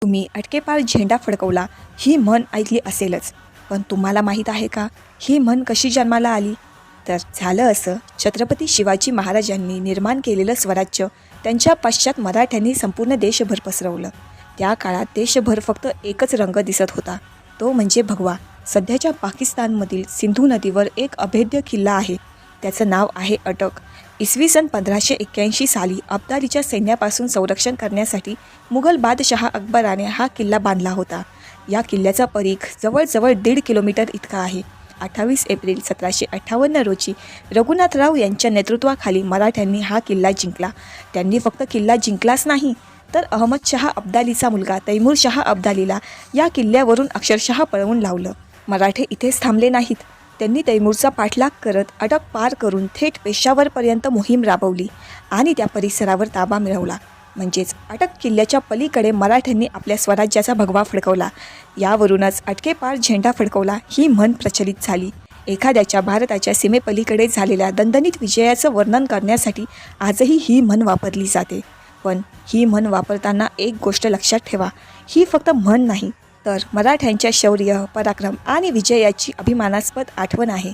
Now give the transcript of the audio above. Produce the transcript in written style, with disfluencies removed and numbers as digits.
तुम्ही अटकेपार झेंडा फडकवला ही म्हण ऐकली असेलच, पण तुम्हाला माहीत आहे का ही म्हण कशी जन्माला आली? तर झालं असं, छत्रपती शिवाजी महाराजांनी निर्माण केलेलं स्वराज्य त्यांच्या पश्चात मराठ्यांनी संपूर्ण देशभर पसरवलं. त्या काळात देशभर फक्त एकच रंग दिसत होता, तो म्हणजे भगवा. सध्याच्या पाकिस्तानमधील सिंधू नदीवर एक अभेद्य किल्ला आहे, त्याचं नाव आहे अटक. इसवी सन 1581 साली अब्दालीच्या सैन्यापासून संरक्षण करण्यासाठी मुघल बादशहा अकबराने हा किल्ला बांधला होता. या किल्ल्याचा परीघ जवळजवळ 1.5 किलोमीटर इतका आहे. 28 एप्रिल 1758 रोजी रघुनाथराव यांच्या नेतृत्वाखाली मराठ्यांनी हा किल्ला जिंकला. त्यांनी फक्त किल्ला जिंकलाच नाही, तर अहमदशहा अब्दालीचा मुलगा तैमूरशहा अब्दालीला या किल्ल्यावरून अक्षरशः पळवून लावलं. मराठे इथेच थांबले नाहीत. त्यांनी तैमूरचा पाठलाग करत अटक पार करून थेट पेशावरपर्यंत मोहीम राबवली आणि त्या परिसरावर ताबा मिळवला. म्हणजेच अटक किल्ल्याच्या पलीकडे मराठ्यांनी आपल्या स्वराज्याचा भगवा फडकवला. यावरूनच अटकेपार झेंडा फडकवला ही म्हण प्रचलित झाली. एखाद्याच्या भारताच्या सीमेपलीकडे झालेल्या दणदणीत विजयाचं वर्णन करण्यासाठी आजही ही म्हण वापरली जाते. पण ही म्हण वापरताना एक गोष्ट लक्षात ठेवा, ही फक्त म्हण नाही, तर मराठ्यांच्या शौर्य, पराक्रम आणि विजयाची अभिमानास्पद आठवण आहे.